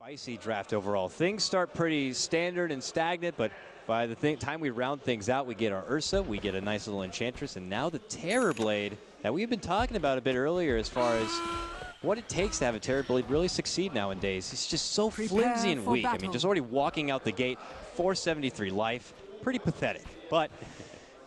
Spicy draft overall. Things start pretty standard and stagnant, but by the time we round things out, we get our Ursa, we get a nice little Enchantress, and now the Terrorblade that we've been talking about a bit earlier as far as what it takes to have a Terrorblade really succeed nowadays. It's just so flimsy and weak. I mean, just already walking out the gate, 473 life, pretty pathetic. But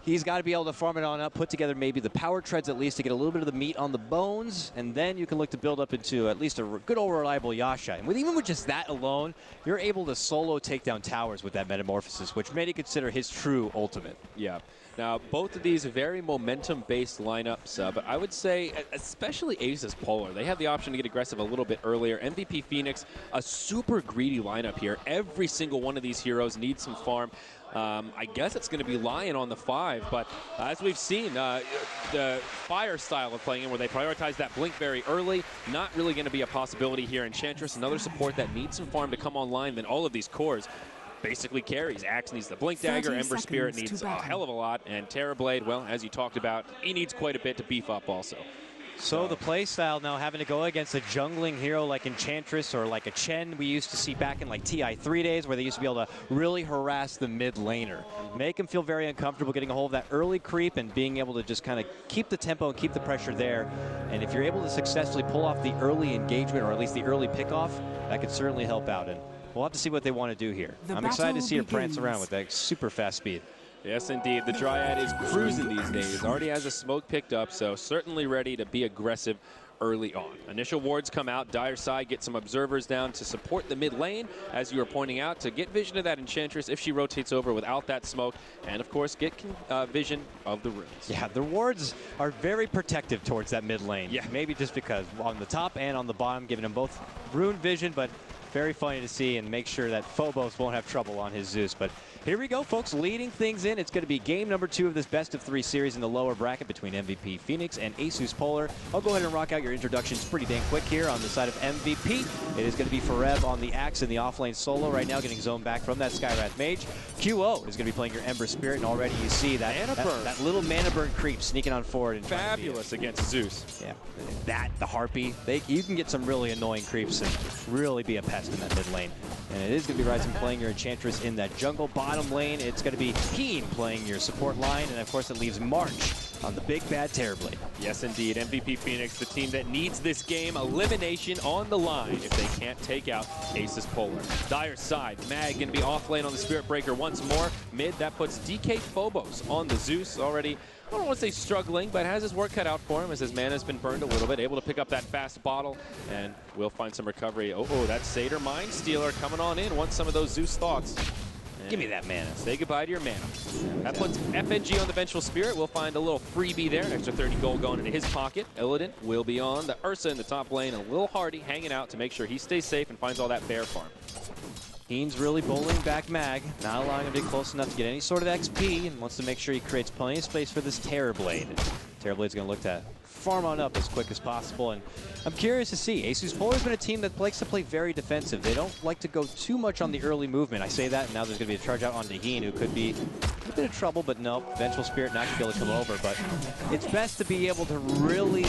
he's got to be able to farm it on up, put together maybe the power treads at least to get a little bit of the meat on the bones, and then you can look to build up into at least a good old reliable Yasha. And even with just that alone, you're able to solo take down towers with that metamorphosis, which many consider his true ultimate. Yeah. Now, both of these are very momentum-based lineups, but I would say, especially ASUS Polar, they have the option to get aggressive a little bit earlier. MVP Phoenix, a super greedy lineup here. Every single one of these heroes needs some farm. I guess it's going to be Lion on the 5, but as we've seen, the Fire style of playing in where they prioritize that Blink very early, not really going to be a possibility here. Enchantress, another support that needs some farm to come online, then all of these cores basically carries. Axe needs the Blink Dagger, Ember Spirit needs a hell of a lot, and Terrorblade, well, as you talked about, he needs quite a bit to beef up also. So the play style now having to go against a jungling hero like Enchantress or like a Chen we used to see back in like TI3 days where they used to be able to really harass the mid laner. Make him feel very uncomfortable getting a hold of that early creep and being able to just kind of keep the tempo and keep the pressure there. And if you're able to successfully pull off the early engagement or at least the early pickoff, that could certainly help out. And we'll have to see what they want to do here. I'm excited to see her prance around with that super fast speed. Yes, indeed. The Dryad is cruising these days. Already has a smoke picked up, so certainly ready to be aggressive early on. Initial wards come out. Dire side get some observers down to support the mid lane, as you were pointing out, to get vision of that Enchantress if she rotates over without that smoke, and of course get vision of the runes. Yeah, the wards are very protective towards that mid lane. Yeah, maybe just because on the top and on the bottom, giving them both rune vision, but very funny to see and make sure that Phobos won't have trouble on his Zeus. But here we go, folks, leading things in. It's going to be game number 2 of this best-of-3 series in the lower bracket between MVP Phoenix and ASUS Polar. I'll go ahead and rock out your introductions pretty dang quick here on the side of MVP. It is going to be Forev on the Axe in the offlane solo right now, getting zoned back from that Skywrath Mage. QO is going to be playing your Ember Spirit, and already you see that, that little mana burn creep sneaking on forward. And fabulous against Zeus. Yeah, that, the Harpy, you can get some really annoying creeps and really be a pest in that mid lane. And it is going to be Ryzen playing your Enchantress in that jungle bottom lane. It's going to be Keen playing your support line. And of course it leaves March on the big bad Terrorblade. Yes, indeed. MVP Phoenix, the team that needs this game. Elimination on the line if they can't take out ASUS Polar. Dire side, Mag going to be off lane on the Spirit Breaker once more. Mid, that puts DK Phobos on the Zeus already. I don't want to say struggling, but has his work cut out for him as his mana's been burned a little bit. Able to pick up that fast bottle, and we'll find some recovery. Oh, that Satyr Mind Stealer coming on in. Wants some of those Zeus thoughts. And give me that mana. Say goodbye to your mana. That puts FNG on the Vengeful Spirit. We'll find a little freebie there. An extra 30 gold going into his pocket. Illidan will be on. The Ursa in the top lane. A little Hardy hanging out to make sure he stays safe and finds all that bear farm. Keen's really bullying back Mag, not allowing him to get close enough to get any sort of XP, and wants to make sure he creates plenty of space for this Terrorblade. Terrorblade's going to look to farm on up as quick as possible, and I'm curious to see. ASUS Polar's been a team that likes to play very defensive. They don't like to go too much on the early movement. I say that, and now there's going to be a charge out on Daheen, who could be a bit of trouble, but no, Vengeful Spirit not going to be able to come over. But it's best to be able to really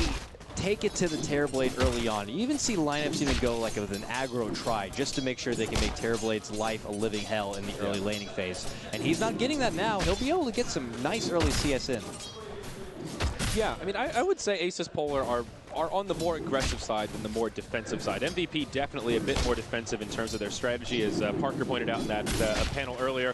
take it to the Terrorblade early on. You even see lineups even go like with an aggro try just to make sure they can make Terrorblade's life a living hell in the early laning phase. And he's not getting that now. He'll be able to get some nice early CS in. Yeah, I mean, I would say ASUS Polar are on the more aggressive side than the more defensive side. MVP definitely a bit more defensive in terms of their strategy, as Parker pointed out in that panel earlier.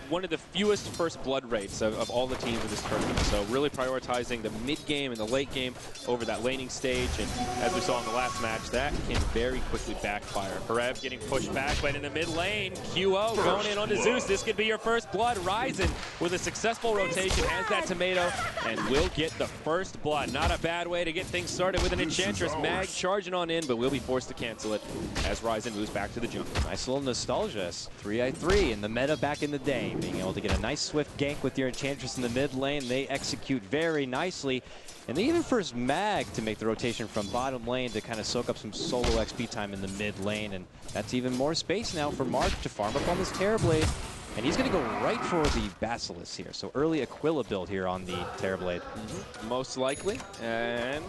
One of the fewest first blood rates of all the teams in this tournament. So really prioritizing the mid game and the late game over that laning stage. And as we saw in the last match, that can very quickly backfire. Forev getting pushed back, but in the mid lane, QO going in onto Zeus. This could be your first blood. Ryzen with a successful rotation has that tomato and will get the first blood. Not a bad way to get things started with an Enchantress. Mag charging on in, but will be forced to cancel it as Ryzen moves back to the jungle. Nice little nostalgia. 3i3 in the meta back in the day. Being able to get a nice swift gank with your Enchantress in the mid lane. They execute very nicely. And they even first Mag to make the rotation from bottom lane to kind of soak up some solo XP time in the mid lane. And that's even more space now for March to farm up on this Terrorblade. And he's going to go right for the Basilisk here. So early Aquila build here on the Terrorblade. Most likely. And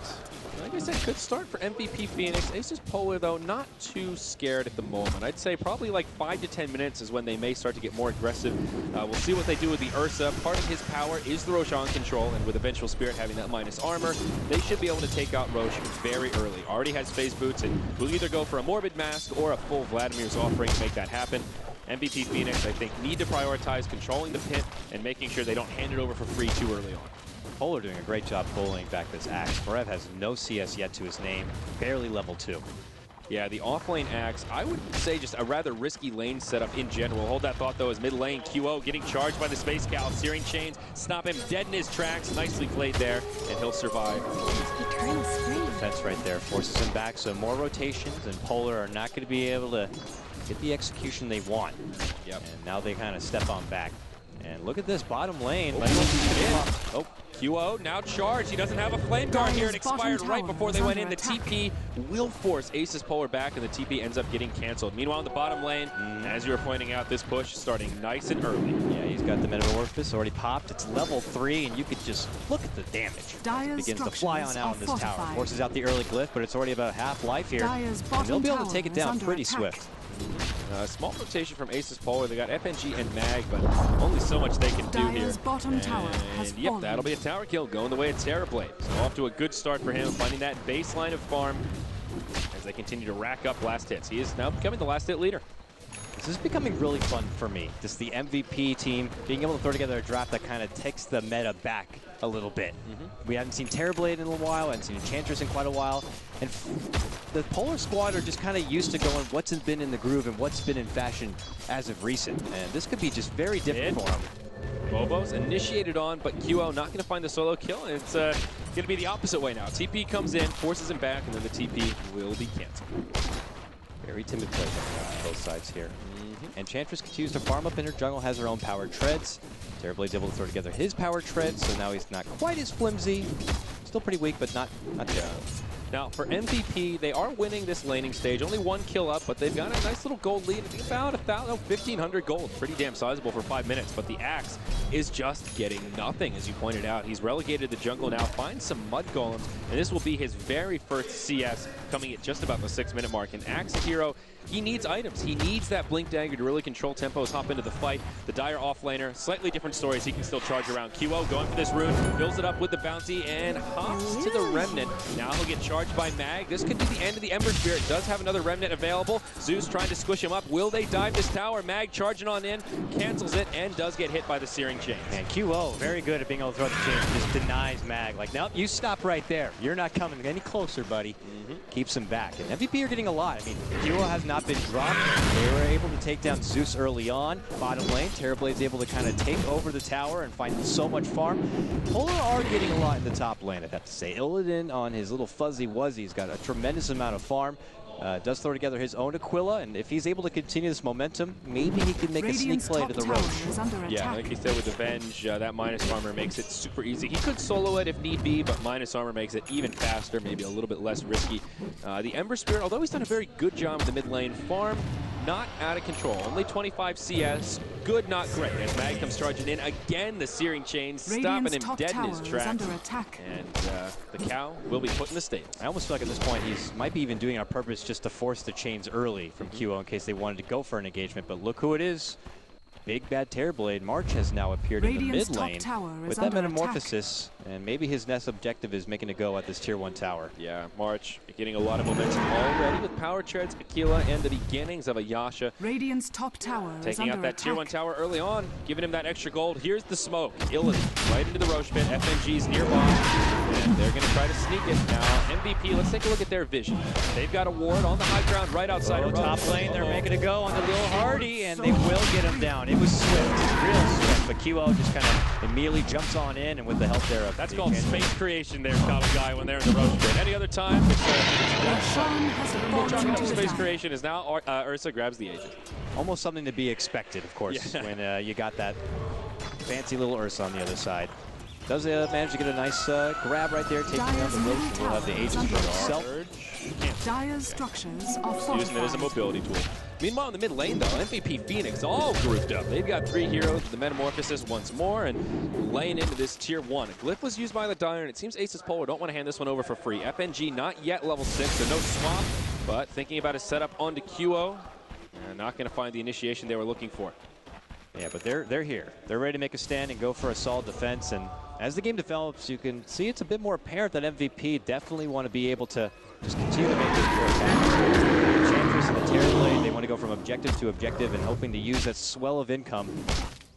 like I said, good start for MVP Phoenix. ASUS Polar, though, not too scared at the moment. I'd say probably like 5 to 10 minutes is when they may start to get more aggressive. We'll see what they do with the Ursa. Part of his power is the Roshan control, and with Eventual Spirit having that minus armor, they should be able to take out Roche very early. Already has phase boots, and will either go for a Morbid Mask or a full Vladimir's offering to make that happen. MVP Phoenix, I think, need to prioritize controlling the pit and making sure they don't hand it over for free too early on. Polar doing a great job bullying back this Axe. Forev has no CS yet to his name, barely level 2. Yeah, the off-lane Axe, I would say just a rather risky lane setup in general. Hold that thought, though, as mid lane QO getting charged by the Space Cow. Searing Chains stop him dead in his tracks. Nicely played there, and he'll survive. Defense right there forces him back, so more rotations, and Polar are not going to be able to get the execution they want. Yep. And now they kind of step on back. And look at this bottom lane. Oh, QO now charged. He doesn't have a flame guard here. It expired right before they went in. The TP will force ASUS Polar back, and the TP ends up getting canceled. Meanwhile, in the bottom lane, as you were pointing out, this push starting nice and early. Yeah, he's got the Metamorphosis already popped. It's level 3, and you could just look at the damage. It begins to fly on out in this tower. Forces out the early glyph, but it's already about half life here. And they'll be able to take it down pretty swift. Small rotation from ASUS Polar. They got FNG and Mag, but only so much they can do here. Bottom tower has fallen. That'll be a tower kill going the way of Terrorblade. So off to a good start for him, finding that baseline of farm as they continue to rack up last hits. He is now becoming the last hit leader. This is becoming really fun for me. Just the MVP team being able to throw together a draft that kind of takes the meta back a little bit. We haven't seen Terrorblade in a while, haven't seen Enchantress in quite a while, and the Polar squad are just kind of used to going what's been in the groove and what's been in fashion as of recent. And this could be just very different for them. Bobo's initiated on, but QO not going to find the solo kill, and it's going to be the opposite way now. TP comes in, forces him back, and then the TP will be canceled. Very timid play on both sides here. Enchantress continues to farm up in her jungle, has her own powered treads. Terrorblade's able to throw together his powered treads, so now he's not quite as flimsy. Still pretty weak, but not terrible. Now, for MVP, they are winning this laning stage. Only 1 kill up, but they've got a nice little gold lead. I think about 1,500 gold. Pretty damn sizable for 5 minutes, but the Axe is just getting nothing, as you pointed out. He's relegated the jungle now, finds some mud golems, and this will be his very first CS, coming at just about the 6-minute mark. And Axe hero, he needs items. He needs that Blink Dagger to really control tempos, hop into the fight. The Dire offlaner, slightly different stories. He can still charge around. QO going for this rune, fills it up with the bounty, and hops to the Remnant. Now he'll get charged by Mag. This could be the end of the Ember Spirit. Does have another Remnant available. Zeus trying to squish him up. Will they dive this tower? Mag charging on in, cancels it, and does get hit by the Searing Chains. And QO, very good at being able to throw the chains, just denies Mag. Like, nope, you stop right there. You're not coming any closer, buddy. Keeps him back. And MVP are getting a lot. I mean, QO has not been dropped. They were able to take down Zeus early on. Bottom lane, Terrorblade's able to kind of take over the tower and find so much farm. Polar are getting a lot in the top lane, I'd have to say. Illidan on his little fuzzy wuzzy's got a tremendous amount of farm. Does throw together his own Aquila, and if he's able to continue this momentum, maybe he can make a sneak play to the Roche. Yeah, like you said with Avenge, that minus armor makes it super easy. He could solo it if need be, but minus armor makes it even faster, maybe a little bit less risky. The Ember Spirit, although he's done a very good job in the mid lane, farm not out of control. Only 25 CS, good, not great. As Mag comes charging in again, the Searing Chains stopping him dead in his tracks. And the cow will be put in the stable. I almost feel like at this point he might be even doing it on purpose just to force the chains early from QO in case they wanted to go for an engagement. But look who it is. Big bad Terrorblade. March has now appeared in the mid lane with that Metamorphosis, and maybe his next objective is making a go at this tier 1 tower. Yeah, March getting a lot of momentum already with power treads, Aquila, and the beginnings of a Yasha. Radiant's top tower taking out that tier 1 tower early on, giving him that extra gold. Here's the smoke. Illidan right into the Roche pit. FNG's nearby, and they're going to try to sneak it. Now, MVP, let's take a look at their vision. They've got a ward on the high ground right outside of top lane. They're making a go on the Lil Hardy, and they will get him down. It was swift, real swift, but QO just kind of immediately jumps on in, and with the help there of that's called space creation there, Common Guy, when they're in the Roche pit. Any other time, it's space creation is now Ursa grabs the Aegis. Almost something to be expected, of course, when you got that fancy little Ursa on the other side. Does manage to get a nice grab right there, taking down the Roche, and we'll have the Aegis for himself. Dire's structures are fortified. Using it as a mobility tool. Meanwhile, in the mid lane, though, MVP Phoenix all grouped up. They've got 3 heroes, the Metamorphosis once more, and laying into this tier 1. Glyph was used by the Dire, and it seems ASUS Polar don't want to hand this one over for free. FNG not yet level 6, so no swap, but thinking about a setup onto QO, and not going to find the initiation they were looking for. Yeah, but they're here. They're ready to make a stand and go for a solid defense. And as the game develops, you can see it's a bit more apparent that MVP definitely want to be able to just continue to make this core attack. Enchantress and the Terrorblade, they want to go from objective to objective and hoping to use that swell of income,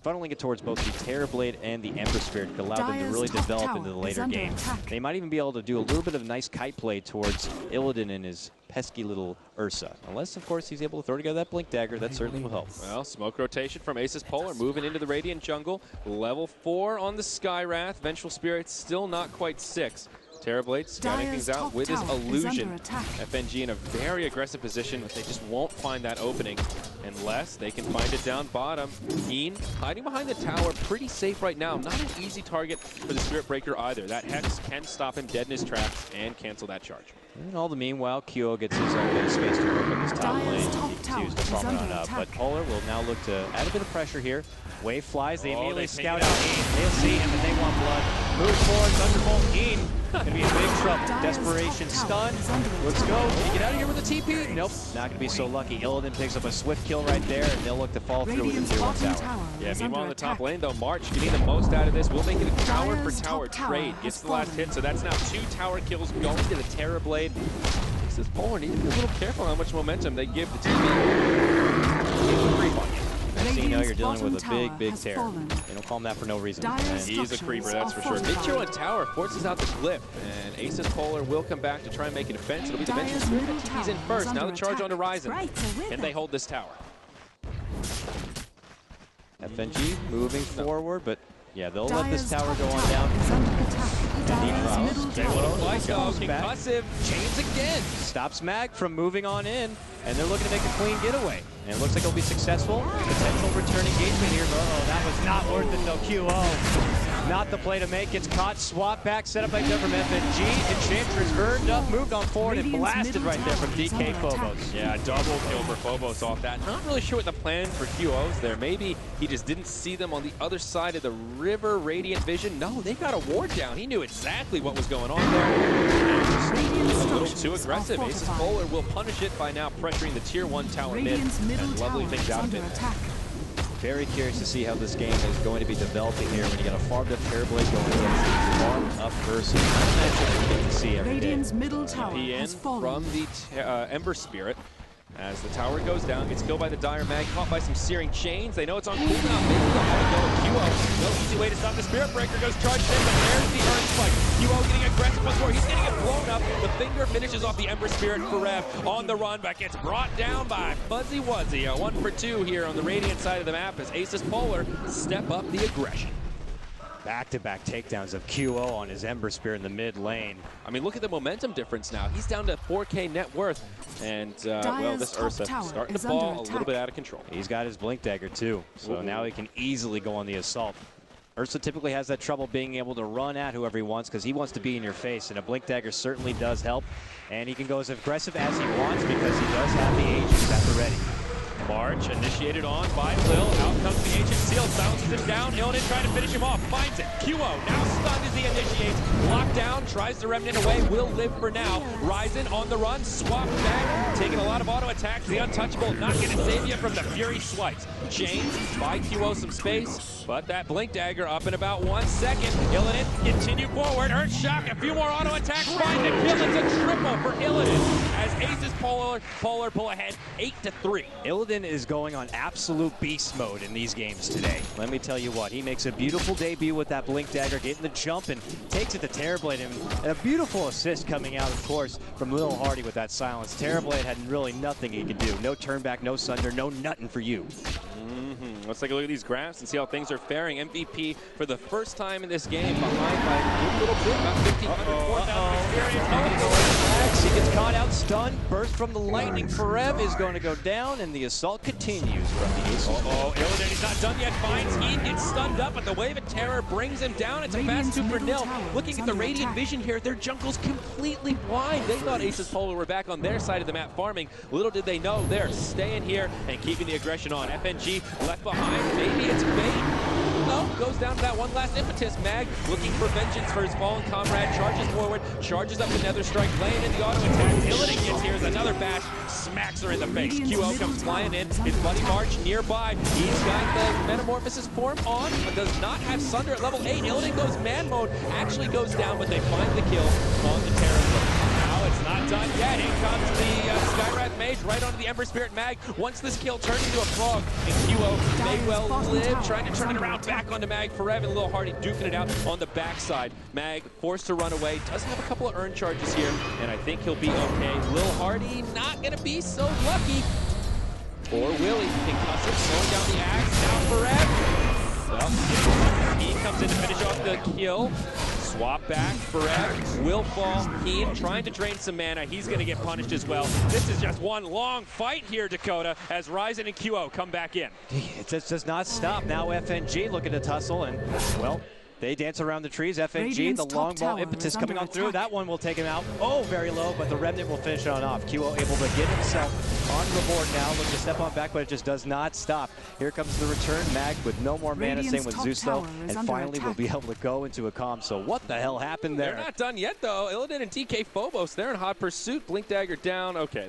funneling it towards both the Terrorblade and the Ember Spirit to allow them to really develop into the later game. They might even be able to do a little bit of nice kite play towards Illidan and his pesky little Ursa. Unless, of course, he's able to throw together that Blink Dagger, that certainly will help. Well, smoke rotation from ASUS Polar, moving into the Radiant jungle. Level 4 on the Skywrath. Vengeful Spirit still not quite 6. Terrorblade scouting things out with his illusion. FNG in a very aggressive position, but they just won't find that opening unless they can find it down bottom. Keen hiding behind the tower, pretty safe right now. Not an easy target for the Spirit Breaker either. That Hex can stop him dead in his tracks and cancel that charge. And all the meanwhile, QO gets his own bit of space to work on this top lane. He continues to farm it on up, but Polar will now look to add a bit of pressure here. Wave flies, they immediately scout out Een. They'll see him and they want blood. Move forward, Thunderbolt. Een gonna be in big trouble. Desperation stun. Let's go. Can he get out of here with a TP? Nope, not gonna be so lucky. Illidan picks up a swift kill right there, and they'll look to fall through with the tier 1 tower. Yeah, meanwhile in the top lane though, March getting the most out of this. We'll make it a tower for tower trade. Gets the last hit, so that's now 2 tower kills going to the Terrorblade. This Polar need to be a little careful how much momentum they give the team. Next thing you know, you're dealing with a big terror. They don't call him that for no reason. And he's a creeper, that's for sure. Mid-tier 1 tower forces out the Glyph, and ASUS Polar will come back to try and make a defense. It'll be the Vengeful Spirit that TP's in first. Now the charge on Horizon. Can they hold this tower? FNG moving forward, but yeah, they'll let this tower go on down. And he drops. Concussive, chains again. Stops Mag from moving on in, and they're looking to make a clean getaway. And it looks like it'll be successful. Potential return engagement here. Uh-oh, that was not worth it though. QO. Not the play to make. Gets caught. Swap back. Set up by Government. FNG. Enchantress earned up. Moved on forward and blasted right there from DK Phobos. Yeah, double kill for Phobos off that. Not really sure what the plan for QO's there. Maybe he just didn't see them on the other side of the river. Radiant vision. No, they got a ward down. He knew exactly what was going on there. A little too aggressive. ASUS Polar will punish it by now pressuring the tier 1 tower mid and leveling things out a bit. Very curious to see how this game is going to be developing here when you got a farmed up Terrorblade going against a farmed up Ursa. That's what we get to see every day. Middle tower has fallen. From the Ember Spirit. As the tower goes down, gets killed by the Dire Mag, caught by some searing chains. They know it's on cooldown. Maybe they'll have to go with QO. No easy way to stop the Spirit Breaker. Goes charged in, but there's the Earth Spike. QO getting aggressive once more. He's getting it blown up. The finger finishes off the Ember Spirit for Rev on the run, but gets brought down by Fuzzy Wuzzy. A 1 for 2 here on the Radiant side of the map as ASUS Polar step up the aggression. Back-to-back takedowns of QO on his Ember Spear in the mid lane. I mean, look at the momentum difference now. He's down to 4K net worth. And, well, this Ursa starting to fall a little bit out of control. He's got his Blink Dagger, too. So now he can easily go on the assault. Ursa typically has that trouble being able to run at whoever he wants because he wants to be in your face. And a Blink Dagger certainly does help. And he can go as aggressive as he wants because he does have the agents at the ready. March initiated on by Lil. Out comes the Ancient Seal. Silences him down. Illidan trying to finish him off. Finds it. QO now stunned as he initiates. Locked down. Tries to Remnant away. Will live for now. Ryzen on the run. Swap back. Taking a lot of auto attacks. The Untouchable not going to save you from the Fury swipes. Chains by QO some space. But that Blink Dagger up in about 1 second. Illidan continue forward. Earthshock. A few more auto attacks. Find the kill. It's a triple for Illidan as ASUS Polar pull ahead 8-3. Illidan is going on absolute beast mode in these games today. Let me tell you what, he makes a beautiful debut with that Blink Dagger, getting the jump and takes it to Terrorblade. And a beautiful assist coming out, of course, from Lil Hardy with that silence. Terrorblade had really nothing he could do. No turn back, no sunder, no nothing for you. Let's take a look at these graphs and see how things are faring. MVP for the first time in this game, behind by a little bit, about 1,500, 4,000 experience. X. He gets caught out, stunned, burst from the lightning. Forev is going to go down, and the assault continues from the ASUS. Oh, Illidan, he's not done yet. Finds Heat, gets stunned up, but the Wave of Terror brings him down. It's a fast 2 for nil. Looking at the Radiant Vision here, their jungle's completely blind. They thought ASUS Polar were back on their side of the map farming. Little did they know they're staying here and keeping the aggression on. FNG left behind. Maybe it's bait. No, goes down to that one last impetus. Mag looking for vengeance for his fallen comrade. Charges forward, charges up the Nether Strike, laying in the auto attack. Illidan gets here as another bash, smacks her in the face. QO comes flying in. His buddy March nearby. He's got the Metamorphosis form on, but does not have Sunder at level 8. Illidan goes man mode, actually goes down, but they find the kill on the Terror. It's not done yet. In comes the Skywrath Mage right onto the Ember Spirit. Mag wants this kill turned into a frog. And QO may well live, trying to turn it around back onto Mag forever. And Lil Hardy duking it out on the backside. Mag forced to run away. Does have a couple of earn charges here, and I think he'll be okay. Lil Hardy not going to be so lucky. Or will he? Concussive, slowing down the axe. Now forever. Well, he comes in to finish off the kill. Swap back, Forev will fall. Keen trying to drain some mana. He's going to get punished as well. This is just one long fight here, Dakota, as Ryzen and QO come back in. It just does not stop. Now FNG looking to tussle, and, well, they dance around the trees. FNG, the long ball impetus coming on through. That one will take him out. Oh, very low, but the Remnant will finish it on off. QO able to get himself on the board now. Looking to step on back, but it just does not stop. Here comes the return. Mag with no more mana, same with Zeus, though. And finally will be able to go into a calm. So what the hell happened there? They're not done yet, though. Illidan and DK Phobos, they're in hot pursuit. Blink Dagger down. Okay,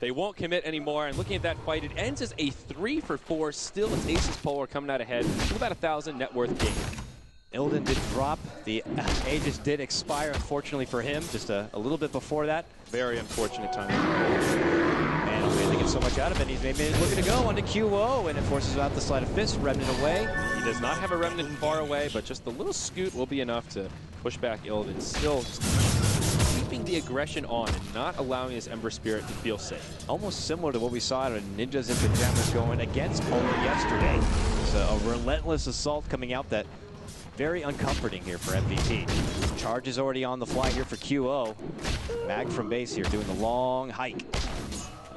they won't commit anymore. And looking at that fight, it ends as a 3 for 4. Still, it's ASUS Polar coming out ahead with about 1,000 net worth gain. Illidan did drop. The Aegis did expire, unfortunately for him, just a little bit before that. Very unfortunate time. Man, oh man, they get so much out of it. He's maybe looking to go onto QO, and it forces out the Sleight of Fist. Remnant away. He does not have a Remnant far away, but just a little scoot will be enough to push back Illidan. Still keeping the aggression on and not allowing his Ember Spirit to feel safe. Almost similar to what we saw in Ninjas in Pajamas going against Polar yesterday. It's a relentless assault coming out that very uncomforting here for MVP. Charge is already on the fly here for QO. Mag from base here doing the long hike.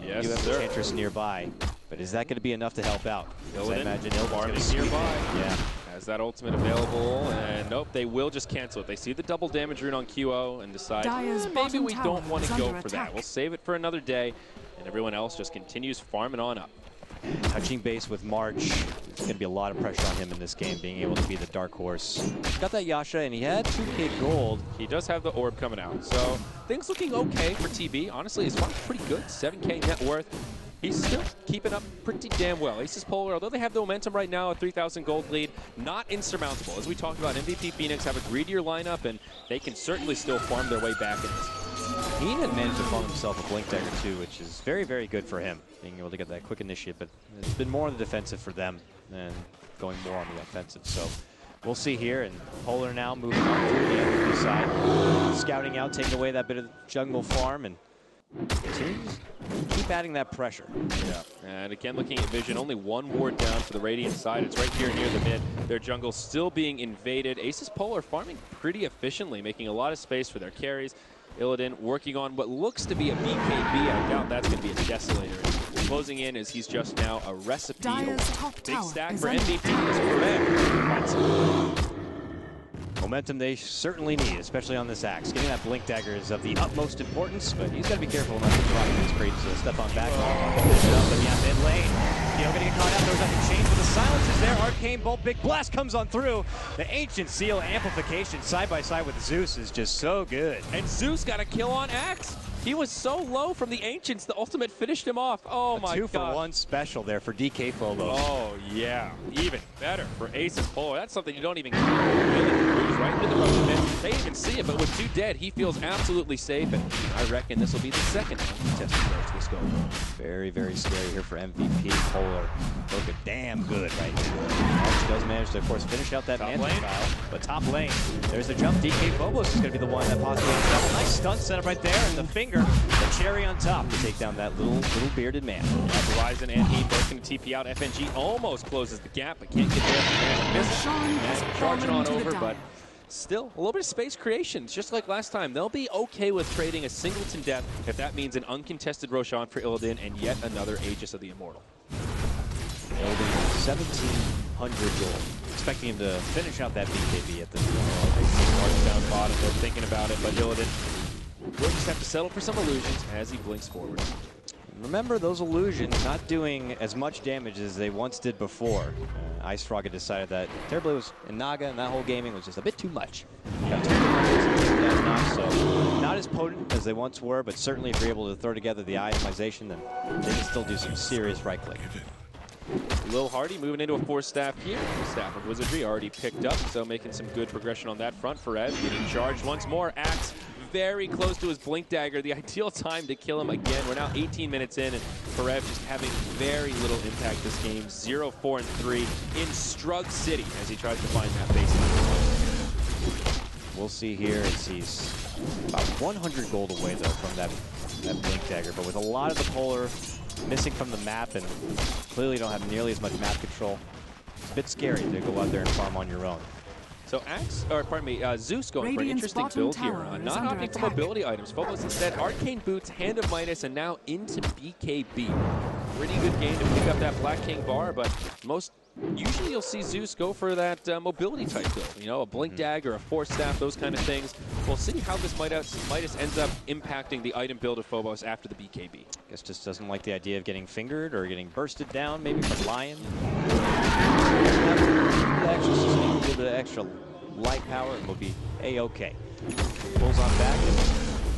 Yes, you have the Enchantress nearby, but is that going to be enough to help out? Illidan, I imagine Illidan's nearby. Yeah. Has that ultimate available, and nope, they will just cancel it. They see the double damage rune on QO and decide maybe we don't want to go for that. We'll save it for another day, and everyone else just continues farming on up. Touching base with March. There's going to be a lot of pressure on him in this game, being able to be the dark horse. Got that Yasha, and he had 2K gold. He does have the orb coming out, so things looking okay for TB. Honestly, his farm's pretty good, 7K net worth. He's still keeping up pretty damn well. ASUS Polar, although they have the momentum right now, a 3,000 gold lead, not insurmountable. As we talked about, MVP Phoenix have a greedier lineup, and they can certainly still farm their way back in this. Keenan managed to farm himself a Blink Dagger too, which is very, very good for him, being able to get that quick initiative. But it's been more on the defensive for them and going more on the offensive. So we'll see here. And Polar now moving on through the MVP side, scouting out, taking away that bit of jungle farm, and continues to keep adding that pressure. Yeah, and again, looking at vision, only one ward down for the Radiant side. It's right here near the mid. Their jungle still being invaded. ASUS Polar farming pretty efficiently, making a lot of space for their carries. Illidan working on what looks to be a BKB. I doubt that's going to be a Desolator. Closing in as he's just now a recipe. Big stack for MVP is correct. Momentum they certainly need, especially on this axe. Getting that Blink Dagger is of the utmost importance, but he's got to be careful not to try his creep, so step on back. Finish it up, and yeah, mid lane. Gonna get caught out. There was nothing changed, but the silence is there. Arcane Bolt, big blast comes on through. The Ancient Seal amplification side by side with Zeus is just so good. And Zeus got a kill on axe. He was so low from the Ancients, the ultimate finished him off. Oh my god. 2-for-1 special there for DK Phobos. Oh yeah, even better for ASUS Polar. That's something you don't even right into the rush pit. They even see it, but with 2 dead, he feels absolutely safe, and I reckon this will be the second contested approach this go. Very, very scary here for MVP. Polar looking damn good right now. March does manage to, of course, finish out that Manta trial, but top lane, there's the jump. DK Phobos is going to be the one that possibly has double. Nice stun setup right there, and the finger, the cherry on top to take down that little bearded man. Ryzen and he both going to TP out. FNG almost closes the gap, but can't get there. There's a miss. And charging on over, but still, a little bit of space creation. Just like last time, they'll be okay with trading a singleton death if that means an uncontested Roshan for Illidan and yet another Aegis of the Immortal. Illidan 1,700 gold. Expecting him to finish out that BKB at this point. They see March down bottom, they're thinking about it, but Illidan will just have to settle for some illusions as he blinks forward. Remember, those illusions not doing as much damage as they once did before. Ice Frog had decided that Terrorblade was in Naga, and that whole gaming was just a bit too much. So not as potent as they once were, but certainly if you're able to throw together the itemization, then they can still do some serious right click. Lil Hardy moving into a 4-staff here. Staff of Wizardry already picked up, so making some good progression on that front. Forev getting charged once more. Axe very close to his Blink Dagger. The ideal time to kill him again. We're now 18 minutes in, and Forev just having very little impact this game. 0, 4, and 3 in Strug City as he tries to find that baseline. We'll see here as he's about 100 gold away, though, from that Blink Dagger. But with a lot of the Polar missing from the map and clearly don't have nearly as much map control, it's a bit scary to go out there and farm on your own. So Zeus going for an interesting build here. Not opting for mobility items. Phobos instead, Arcane Boots, Hand of Midas, and now into BKB. Pretty good game to pick up that Black King bar, but usually you'll see Zeus go for that mobility type build. You know, a Blink Dagger, a 4-staff, those kind of things. We'll see how this Midas ends up impacting the item build of Phobos after the BKB. Guess just doesn't like the idea of getting fingered or getting bursted down, maybe from Lion. A little bit of extra light power and will be A-okay. Pulls on back,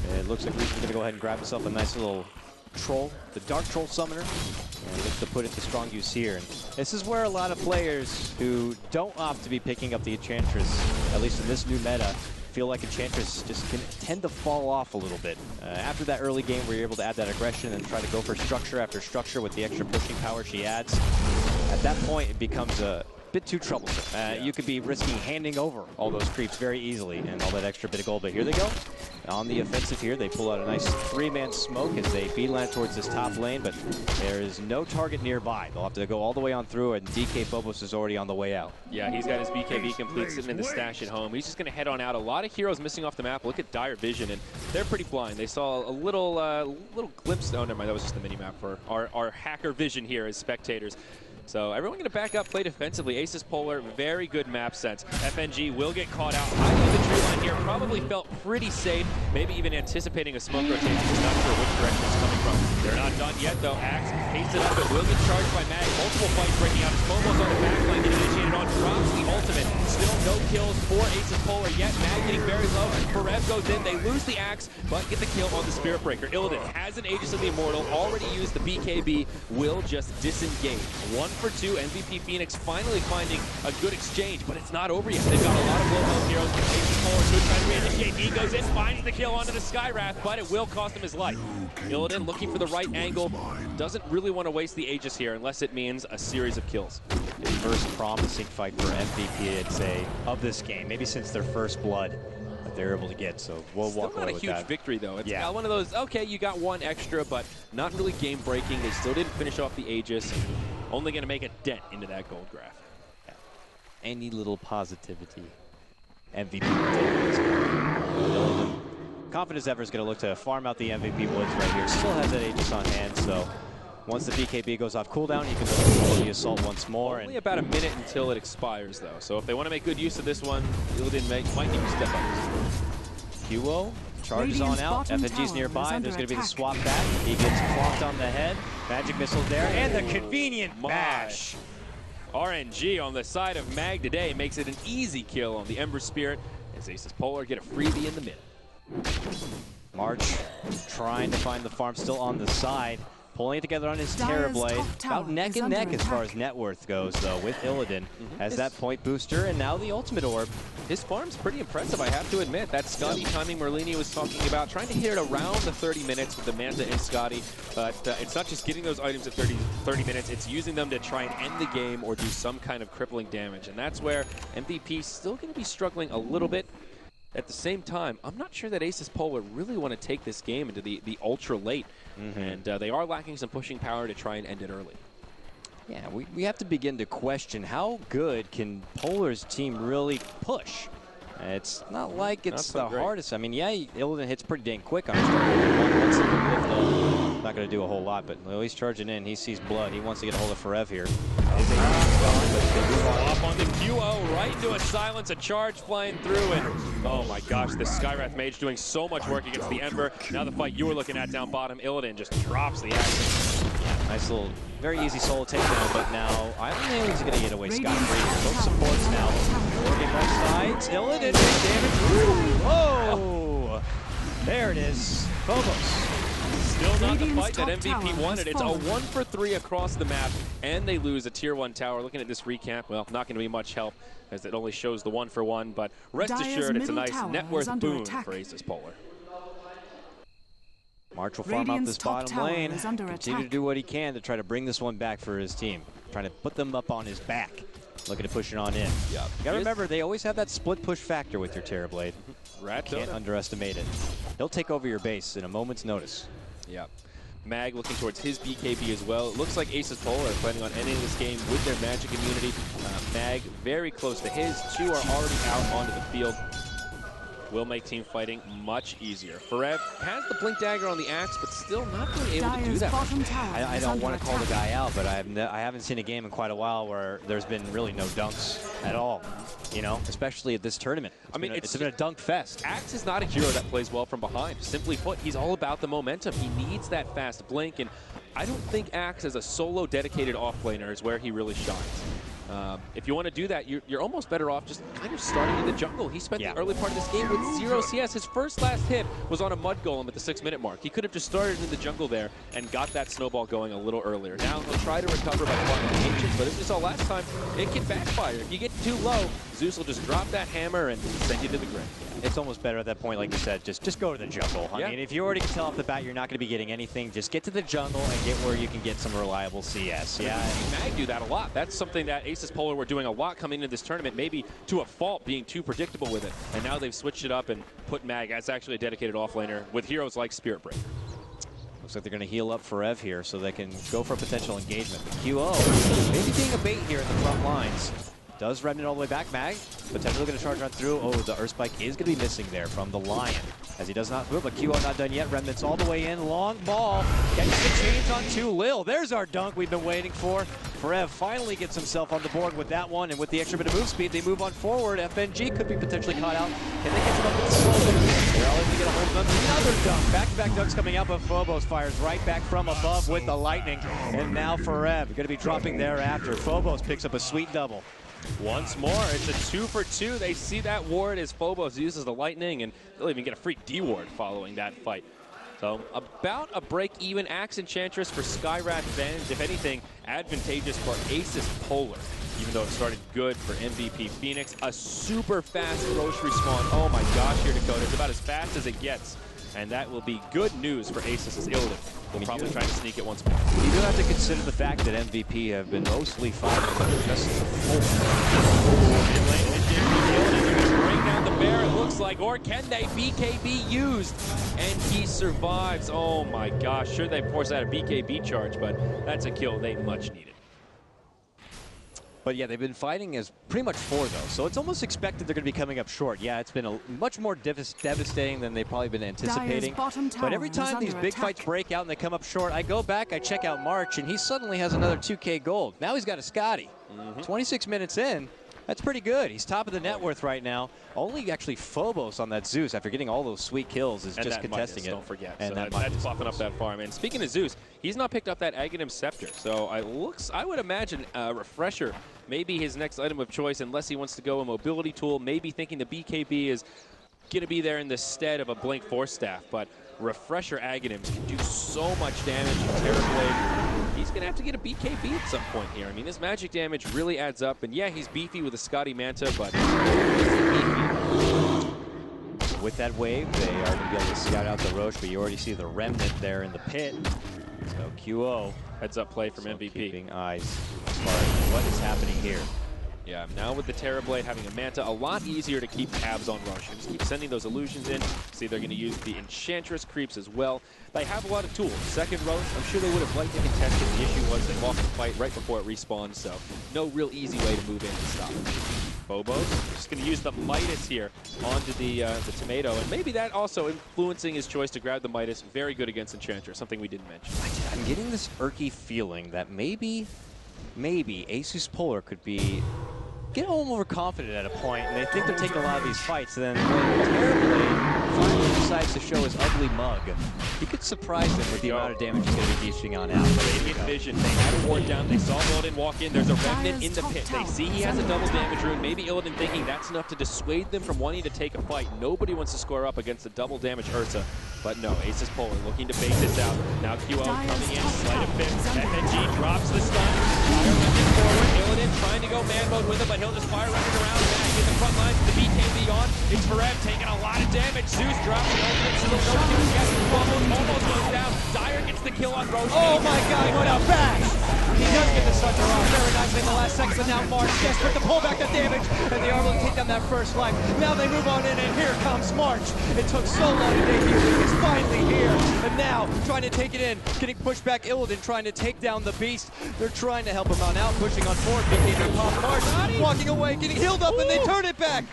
and it looks like Reaper's going to go ahead and grab himself a nice little troll, the Dark Troll Summoner, and looks to put it to strong use here. And this is where a lot of players who don't opt to be picking up the Enchantress, at least in this new meta, feel like Enchantress just can tend to fall off a little bit. After that early game where you're able to add that aggression and try to go for structure after structure with the extra pushing power she adds, at that point it becomes a bit too troublesome. You could be risking handing over all those creeps very easily and all that extra bit of gold, but here they go. On the offensive here, they pull out a nice 3-man smoke as they beeline towards this top lane, but there is no target nearby. They'll have to go all the way on through, and DK Phobos is already on the way out. Yeah, he's got his BKB complete sitting in the stash at home. He's just going to head on out. A lot of heroes missing off the map. Look at Dire Vision, and they're pretty blind. They saw a little glimpse. Oh, never mind. That was just the mini-map for our hacker vision here as spectators. So everyone going to back up, play defensively. ASUS Polar, very good map sense. FNG will get caught out high in the tree line here. Probably felt pretty safe, maybe even anticipating a smoke rotation. Just not sure which direction it's coming from. They're not done yet, though. Axe pasted up. It will get charged by Mag. Multiple fights breaking out. Phobos on the backline getting initiated on. Drops the ultimate. Still no kills for ASUS Polar yet. Mag getting very low. Forev goes in. They lose the Axe, but get the kill on the Spirit Breaker. Illidan has an Aegis of the Immortal. Already used the BKB. Will just disengage. 1 for 2. MVP Phoenix finally finding a good exchange, but it's not over yet. They've got a lot of low health heroes. ASUS Polar could try to reinitiate. He goes in, finds the kill onto the Skywrath, but it will cost him his life. Illidan looking for the right angle. Doesn't really want to waste the Aegis here unless it means a series of kills. The first promising fight for MVP, I'd say, of this game, maybe since their first blood that they're able to get, so we'll walk away with that. Not a huge victory, though. It's got one of those, okay, you got one extra, but not really game-breaking. They still didn't finish off the Aegis. Only going to make a dent into that gold graph. Yeah. Any little positivity. MVP. Confidence Ever is going to look to farm out the MVP woods right here. Still has that Aegis on hand, so once the BKB goes off cooldown, you can look for the assault once more. Only about a minute until it expires, though. So if they want to make good use of this one, Illidan might need to step up. Huo charges on out. FNG's nearby. There's going to be the swap back. He gets clocked on the head. Magic missile there, and the convenient bash. RNG on the side of Mag today makes it an easy kill on the Ember Spirit as ASUS Polar get a freebie in the mid. March trying to find the farm still on the side. Pulling it together on his Terrorblade. About neck and neck as far as net worth goes, though, with Illidan. Has that point booster and now the ultimate orb. His farm's pretty impressive, I have to admit. That Scotty timing Merlini was talking about, trying to hit it around the 30 minutes with the Manta and Scotty. But it's not just getting those items at 30 minutes, it's using them to try and end the game or do some kind of crippling damage. And that's where MVP's still going to be struggling a little bit. At the same time, I'm not sure that ASUS Polar really want to take this game into the ultra late. And they are lacking some pushing power to try and end it early. Yeah, we have to begin to question how good can Polar's team really push It's not like it's so the great. hardest. I mean, yeah, Illidan hits pretty dang quick on his target. Once in the lift, though, not going to do a whole lot, but he's charging in. He sees blood. He wants to get a hold of Forev here. His aim is gone, but they move on. Off on the QO, right into a silence, a charge flying through, and oh my gosh, the Skywrath Mage doing so much work against the Ember. Now the fight you were looking at down bottom, Illidan just drops the action. Nice little, very easy solo takedown, but now Island Alien's going to get away scot-free here. Both supports now. Working both sides. Illidan, big damage. Whoa! There it is. Phobos. Still not the fight that MVP wanted. It's a 1-for-3 across the map, and they lose a Tier 1 tower. Looking at this recap, well, not going to be much help, as it only shows the 1-for-1, but rest assured it's a nice net worth boon for ASUS Polar. March will farm out this bottom lane, continue to do what he can to try to bring this one back for his team. Trying to put them up on his back, looking to push it on in. Yep. You gotta remember, they always have that split push factor with your Terrorblade. Can't Dota. underestimate it. He'll take over your base in a moment's notice. Yeah. Mag looking towards his BKB as well. It looks like ASUS Polar are planning on ending this game with their magic immunity. Mag very close to his. Two are already out onto the field. Will make team fighting much easier. Forev has the Blink Dagger on the axe, but still not really able to do that. I don't want to call the guy out, but I haven't seen a game in quite a while where there's been really no dunks at all. You know, especially at this tournament. It's been a dunk fest. Axe is not a hero that plays well from behind. Simply put, he's all about the momentum. He needs that fast blink, and I don't think Axe as a solo dedicated offlaner is where he really shines. If you want to do that, you're almost better off just kind of starting in the jungle. He spent the early part of this game with 0 CS. His last hit was on a mud golem at the 6-minute mark. He could have just started in the jungle there and got that snowball going a little earlier. Now he'll try to recover by farming the Ancients, but as we saw last time, it can backfire. If you get too low, Zeus will just drop that hammer and send you to the grave. It's almost better at that point, like you said, just go to the jungle. I mean, if you already can tell off the bat you're not going to be getting anything, just get to the jungle and get where you can get some reliable CS. Yeah, Mag do that a lot. That's something that ASUS Polar were doing a lot coming into this tournament, maybe to a fault, being too predictable with it. And now they've switched it up and put Mag as actually a dedicated offlaner with heroes like Spirit Break. Looks like they're going to heal up Forev here so they can go for a potential engagement. But QO maybe being a bait here in the front lines. Does Remnant all the way back, Mag. Potentially going to charge right through. Oh, the Earth Spike is going to be missing there from the Lion, as he does not move, but QO not done yet. Remnant's all the way in. Long ball. Gets the chains on 2 Lil. There's our dunk we've been waiting for. Forev finally gets himself on the board with that one, and with the extra bit of move speed, they move on forward. FNG could be potentially caught out, and they get him up with the slow. They're all able to get a hold of another dunk. Back-to-back dunks coming out, but Phobos fires right back from above with the lightning, and now Forev going to be dropping thereafter. Phobos picks up a sweet double. Once more, it's a 2-for-2. They see that ward as Phobos uses the lightning, and they'll even get a free D-ward following that fight. So about a break-even Axe Enchantress for Skywrath Venge. If anything, advantageous for ASUS Polar, even though it started good for MVP Phoenix. A super fast Roche respawn. Oh my gosh, here Dakota. It's about as fast as it gets. And that will be good news for ASUS' Illidan. We'll probably try to sneak it once more. You do have to consider the fact that MVP have been mostly fighting just the Bring down the bear, it looks like, or can they? BKB used, and he survives. Oh my gosh, sure they force out a BKB charge, but that's a kill they much needed. But yeah, they've been fighting as pretty much 4 though, so it's almost expected they're going to be coming up short. Yeah, it's been much more devastating than they've probably been anticipating. But every time these big fights break out and they come up short, I go back, I check out March, and he suddenly has another 2K gold. Now he's got a Scotty. 26 minutes in. That's pretty good. He's top of the net worth right now. Only actually Phobos on that Zeus after getting all those sweet kills is just contesting it. Don't forget. And so that's buffing up that farm. And speaking of Zeus, he's not picked up that Aghanim Scepter. So I would imagine Refresher may be his next item of choice unless he wants to go a mobility tool, maybe thinking the BKB is going to be there in the stead of a Blink Force Staff. But Refresher Aghanims can do so much damage to Terrorblade. He's going to have to get a BKB at some point here. I mean, this magic damage really adds up. And yeah, he's beefy with a Scotty Manta, but with that wave, they are going to be able to scout out the Roche, but you already see the Remnant there in the pit. So QO. Heads up play from MVP. Keeping eyes as far as what is happening here. Yeah, now with the Terrorblade having a Manta, a lot easier to keep tabs on Roche. Just keep sending those illusions in. See, they're going to use the Enchantress creeps as well. They have a lot of tools. Second Roche, I'm sure they would have liked to contest it. The issue was they lost the fight right before it respawned, so no real easy way to move in and stop it. Phobos just going to use the Midas here onto the tomato, and maybe that also influencing his choice to grab the Midas. Very good against Enchantress, something we didn't mention. I'm getting this irky feeling that maybe ASUS Polar could be getting a little overconfident at a point, and they think they're taking a lot of these fights. And then when Terrorblade finally decides to show his ugly mug, he could surprise them with the amount of damage he's going to be dishing on out. Radiant Vision, they had a ward down, they saw Illidan walk in, there's a Remnant in the pit. They see he has a double damage rune, maybe Illidan thinking that's enough to dissuade them from wanting to take a fight. Nobody wants to square up against a double damage Ursa, but no, ASUS Polar looking to bait this out. Now QO coming in, sleight of fist, FNG drops the stun, fire moving forward, Illidan trying to go man mode with him, but he'll just fire running around back in the front lines. The BK beyond, it's Farev taking a lot of damage. Zeus drops the ultimate, still no kills yet. Almost goes down. Dyer gets the kill on Roche. Oh my god, what a bash! He does get the Sunder off very nicely in the last seconds, but now March desperate to pull back the damage, and they are able to take down that first life. Now they move on in, and here comes March. It took so long to debut, but he's finally here. And now, trying to take it in, getting pushed back Illidan, trying to take down the Beast. They're trying to help him on out, pushing on forward, BK pop March, walking away, getting healed up, and they turn it back.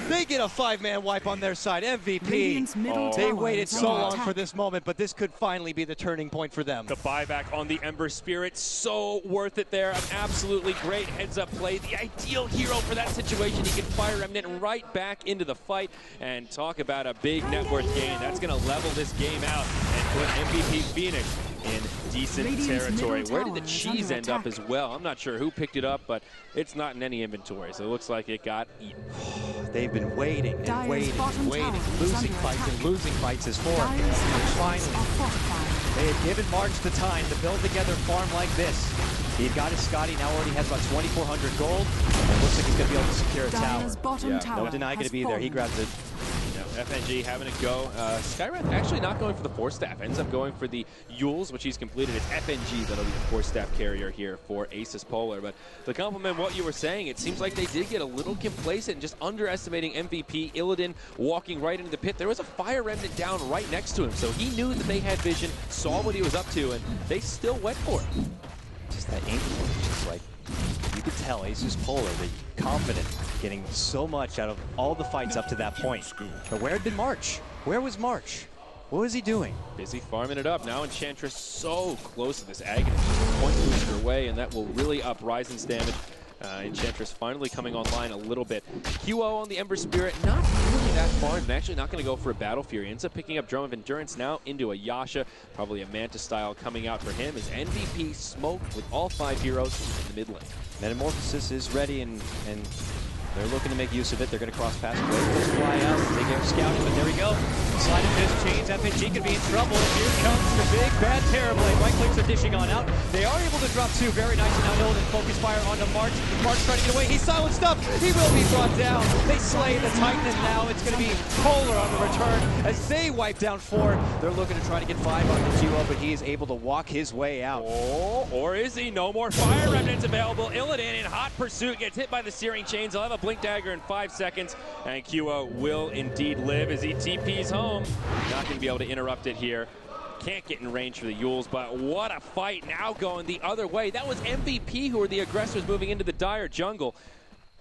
They get a 5-man wipe on their side. MVP. They waited so long for this moment, but this could finally be the turning point for them. The buyback on the Ember Spirit, so worth it there. An absolutely great heads-up play. The ideal hero for that situation. He can fire Remnant right back into the fight. And talk about a big net worth gain. That's going to level this game out and put MVP Phoenix in decent territory. Where did the cheese end up as well? I'm not sure who picked it up, but it's not in any inventory, so it looks like it got eaten. They've been waiting and waiting and waiting, losing fights as form. Finally, they had given March the time to build together farm like this. He had got his Scotty, now already has about 2,400 gold. It looks like he's going to be able to secure a tower. No denying going to be there. He grabs it. FNG having a go. Skywrath actually not going for the Force Staff. Ends up going for the Yules, which he's completed. It's FNG that'll be the Force Staff carrier here for ASUS Polar. But to complement what you were saying, it seems like they did get a little complacent and just underestimating MVP. Illidan walking right into the pit. There was a Fire Remnant down right next to him, so he knew that they had vision, saw what he was up to, and they still went for it. Just that aim point, just like, you could tell ASUS Polar, they're confident, getting so much out of all the fights up to that point. But where had been March? Where was March? What was he doing? Busy farming it up. Now Enchantress so close to this Agony. Just a point booster away, and that will really up Ryzen's damage. Enchantress finally coming online a little bit. QO on the Ember Spirit, not really that far, and actually not going to go for a Battle Fury. Ends up picking up Drum of Endurance now into a Yasha. Probably a Manta style coming out for him as MVP smoked with all 5 heroes in the mid lane. Metamorphosis is ready, and they're looking to make use of it. They're going to cross paths. Let's fly out. They get scouting, but there we go. Sliding fist chains. FNG could be in trouble. And here comes the big bad Terrorblade. Right clicks are dishing on out. They are able to drop 2 very nice. And now Illidan focus fire onto March. March trying to get away. He's silenced up. He will be brought down. They slay the Titan, and now it's going to be Polar on the return as they wipe down 4. They're looking to try to get 5 on the QO, but he is able to walk his way out. Oh, or is he? No more Fire Remnants available. Illidan in hot pursuit gets hit by the Searing Chains. He'll have a Blink Dagger in 5 seconds, and QO will indeed live as he TPs home. Not going to be able to interrupt it here. Can't get in range for the Yules, but what a fight now going the other way. That was MVP who were the aggressors moving into the dire jungle.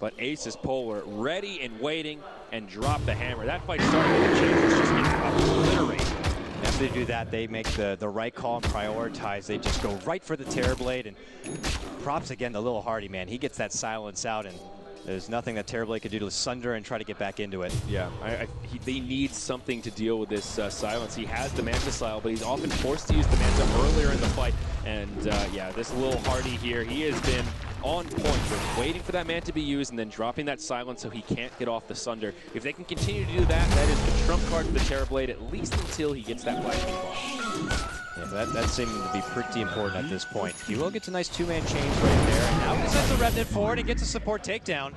But ASUS Polar ready and waiting and drop the hammer. That fight started with the Chambers just getting obliterated. After they do that, they make the right call and prioritize. They just go right for the Terrorblade, and props again to Lil Hardy, man. He gets that silence out, and there's nothing that Terrorblade could do to sunder and try to get back into it. Yeah, they need something to deal with this silence. He has the Manta style, but he's often forced to use the Manta earlier in the fight. And yeah, this Lil Hardy here, he has been on point with waiting for that Manta to be used and then dropping that silence so he can't get off the sunder. If they can continue to do that, that is the trump card for the Terrorblade, at least until he gets that lightning ball. Yeah, that's seeming to be pretty important at this point. He will get a nice 2-man chains right there, and now he sends the Remnant forward and gets a support takedown.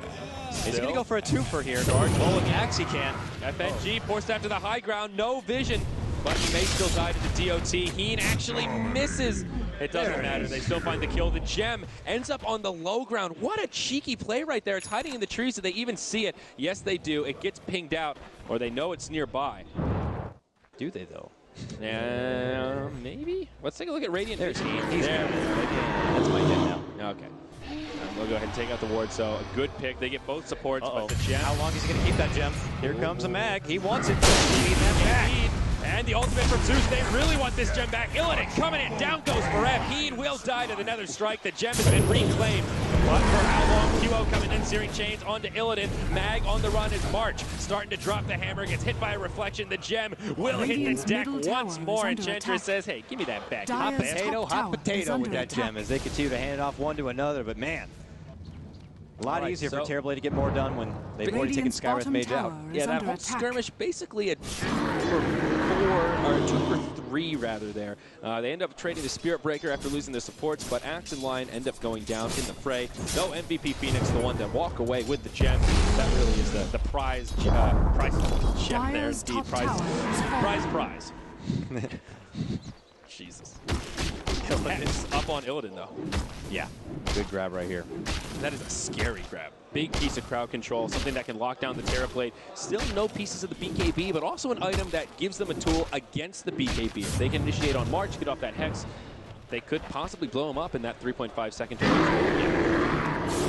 Is he going to go for a 2-fer here? Guard Bullock Axe he can. FNG forced out to the high ground, no vision, but he may still die to the DOT. Heen actually misses. It doesn't matter. They still find the kill. The gem ends up on the low ground. What a cheeky play right there. It's hiding in the trees. Do they even see it? Yes, they do. It gets pinged out, or they know it's nearby. Do they, though? Maybe? Let's take a look at Radiant. There's Vision. He's there. That's my gem now. Okay. they'll go ahead and take out the ward. So a good pick. They get both supports, but the gem. How long is he going to keep that gem? Here comes a mag. He wants it. Need that back. And the ultimate from Zeus. They really want this gem back. Illidan coming in. Down goes Barab. He will die to the nether strike. The gem has been reclaimed. But for how long? QO coming in, searing chains onto Illidan. Mag on the run is March. Starting to drop the hammer. Gets hit by a reflection. The gem will hit the deck once more. Enchantress says, hey, give me that back. Hot potato with that gem as they continue to hand it off one to another. But man, a lot easier for Terrorblade to get more done when they've already taken Skywrath Mage out. Yeah, that whole skirmish, basically a 2 for 4, or 2 for 3 rather there. They end up trading the Spirit Breaker after losing their supports, but Axe and Lion end up going down in the fray. No MVP Phoenix, the one to walk away with the gem. That really is the prize gem there. Indeed, prize. Jesus. It's up on Illidan, though. Yeah, good grab right here. That is a scary grab. Big piece of crowd control, something that can lock down the Terrorblade. Still no pieces of the BKB, but also an item that gives them a tool against the BKB. If they can initiate on March, get off that Hex, they could possibly blow him up in that 3.5 second duration.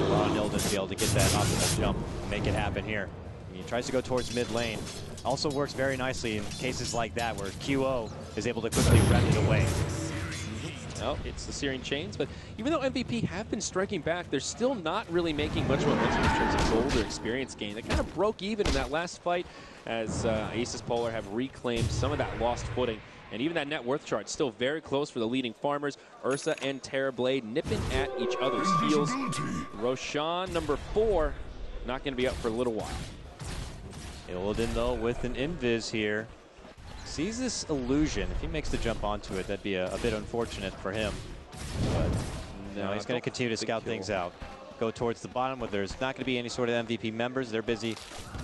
Illidan to be able to get that optimal jump, make it happen here. He tries to go towards mid lane. Also works very nicely in cases like that where QO is able to quickly rep it away. Well, it's the Searing Chains, but even though MVP have been striking back, they're still not really making much momentum in terms of gold or experience gain. They kind of broke even in that last fight as ASUS Polar have reclaimed some of that lost footing. And even that net worth chart still very close for the leading farmers. Ursa and Terrorblade nipping at each other's heels. Roshan, number 4, not going to be up for a little while. Illidan, though, with an invis here. Sees this illusion. If he makes the jump onto it, that'd be a bit unfortunate for him. But no, he's going to continue to scout things out. Go towards the bottom where there's not going to be any sort of MVP members. They're busy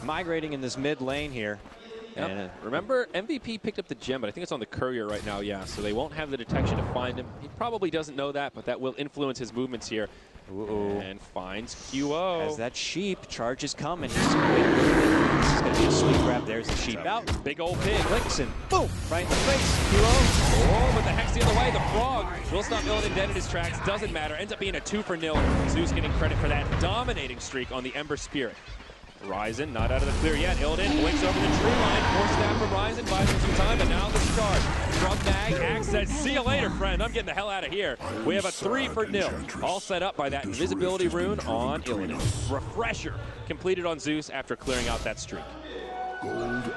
migrating in this mid lane here. Yep. And remember, MVP picked up the gem, but I think it's on the courier right now, yeah. So they won't have the detection to find him. He probably doesn't know that, but that will influence his movements here. And finds QO. As that sheep charge is coming. This is going to be a sweet grab. There's the sheep out. Big old pig. Clicks and boom, right in the face. QO. Oh, but the Hex the other way. The frog will stop Illidan dead in his tracks. Doesn't matter. Ends up being a 2 for 0. Zeus getting credit for that dominating streak on the Ember Spirit. Ryzen not out of the clear yet. Illidan blinks over the tree line. Force snap from Ryzen, buys him some time, but now the charge from Mag. Axe says, see you later, friend. I'm getting the hell out of here. We have a 3 for 0. All set up by that invisibility rune on Illidan. Refresher completed on Zeus after clearing out that streak.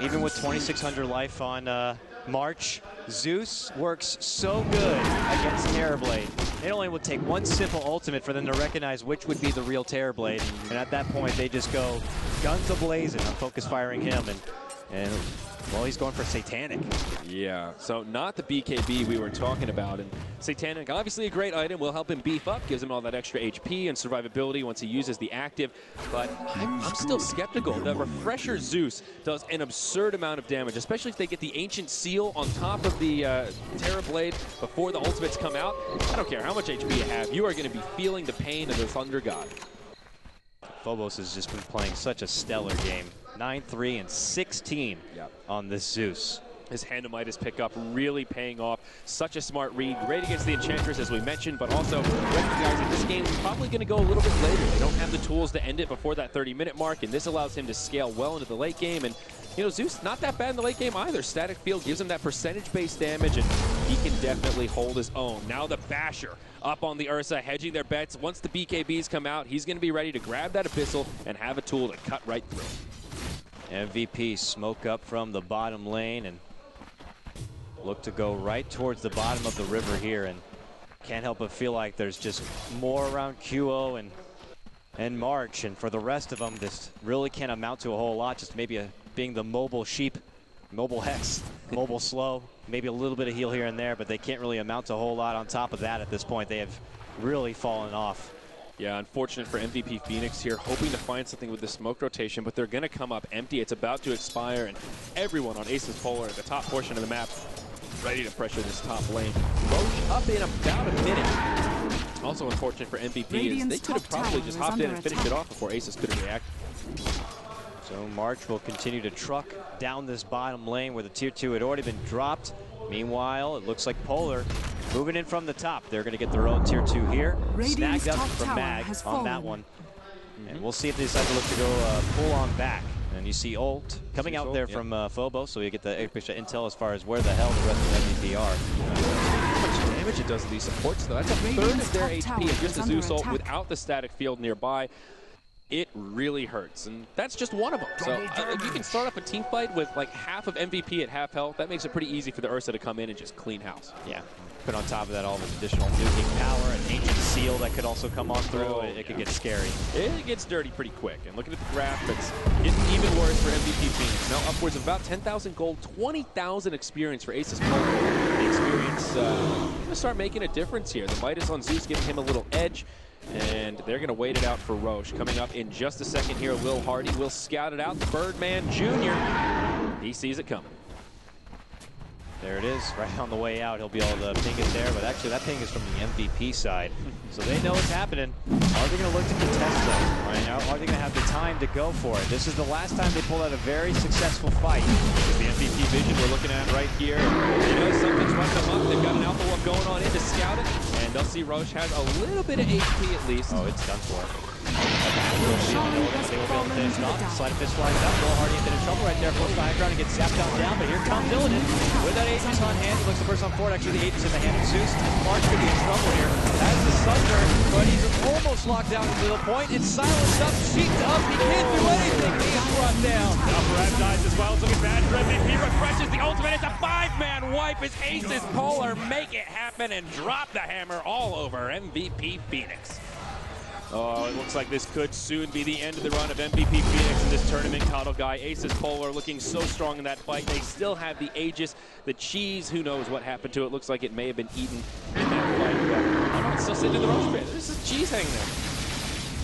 Even with 2,600 life on March, Zeus works so good against Terrorblade. It only would take one simple ultimate for them to recognize which would be the real Terrorblade. And at that point, they just go guns a-blazing on focus firing him. And well, he's going for Satanic. Yeah, so not the BKB we were talking about. And Satanic, obviously a great item, will help him beef up, gives him all that extra HP and survivability once he uses the active. But I'm still skeptical. The Refresher Zeus does an absurd amount of damage, especially if they get the Ancient Seal on top of the Terrorblade before the ultimates come out. I don't care how much HP you have, you are going to be feeling the pain of the Thunder God. Phobos has just been playing such a stellar game. 9-3 and 16 on this Zeus. His Handamitis pickup really paying off. Such a smart read. Great against the Enchantress, as we mentioned, but also recognizing this game is probably going to go a little bit later. They don't have the tools to end it before that 30-minute mark, and this allows him to scale well into the late game. And, you know, Zeus, not that bad in the late game either. Static Field gives him that percentage-based damage, and he can definitely hold his own. Now the Basher up on the Ursa, hedging their bets. Once the BKBs come out, he's going to be ready to grab that Abyssal and have a tool to cut right through. MVP smoke up from the bottom lane and look to go right towards the bottom of the river here, and can't help but feel like there's just more around QO and March, and for the rest of them this really can't amount to a whole lot, just maybe being the mobile sheep, mobile Hex, mobile slow, maybe a little bit of heal here and there, but they can't really amount to a whole lot on top of that at this point. They have really fallen off. Yeah, unfortunate for MVP Phoenix here, hoping to find something with the smoke rotation, but they're going to come up empty. It's about to expire, and everyone on ASUS Polar at the top portion of the map ready to pressure this top lane. Roche up in about a minute. Also unfortunate for MVP is they could have probably just hopped in and finished it off before ASUS could have reacted. So March will continue to truck down this bottom lane where the tier 2 had already been dropped. Meanwhile, it looks like Polar Moving in from the top, they're going to get their own tier 2 here. Radiant's Snagged up top from tower Mag has on that fallen. one. And we'll see if they decide to look to go pull on back. And you see ult coming out there from Phobos, so you get the extra intel as far as where the hell the rest of the MVP are. How much damage it does to these supports, though. That's a third Radiant's of their top HP, tower and just is a under Zeus ult attack. without the static field nearby. It really hurts, and that's just one of them. So if you can start up a team fight with like half of MVP at half health, that makes it pretty easy for the Ursa to come in and just clean house. Yeah. Put on top of that all this additional nuking power, an ancient seal that could also come on through. It could get scary. It gets dirty pretty quick. And looking at the graph, it's getting even worse for MVP Phoenix. Now upwards of about 10,000 gold, 20,000 experience for ASUS Polar. The experience going to start making a difference here. The Midas on Zeus giving him a little edge. And they're going to wait it out for Roche. Coming up in just a second here, Lil Hardy will scout it out. The Birdman Jr., he sees it coming. There it is, right on the way out. He'll be able to ping it there, but actually that ping is from the MVP side. So they know what's happening. Are they going to look to contest though? Right? Are they going to have the time to go for it? This is the last time they pulled out a very successful fight. The MVP vision we're looking at right here. You know, something's running them up. They've got an alpha wolf going on in to scout it. And they'll see Roche has a little bit of HP at least. Oh, it's done for. Shine has fallen into the dark. Slide of fist flies up. Lil Hardy in bit of trouble right there. Forced by Hydron to get zapped down. But here comes Illidan with that Aegis on hand. He looks the first on forward. Actually, the Aegis in the hand of Zeus. March could be in trouble here. Has the Sunder, but he's almost locked down to the point. It's silenced up, cheeked up. He can't do anything. He is brought down. Upper dies as well. It's looking bad for MVP. Refreshes the ultimate. It's a 5-man wipe as ASUS Polar make it happen and drop the hammer all over MVP Phoenix. Oh, it looks like this could soon be the end of the run of MVP Phoenix in this tournament. Coddle Guy, ASUS Polar looking so strong in that fight. They still have the Aegis, the cheese. Who knows what happened to it? Looks like it may have been eaten in that fight, but I don't know, it's still sitting in the roast bin. There's just cheese hanging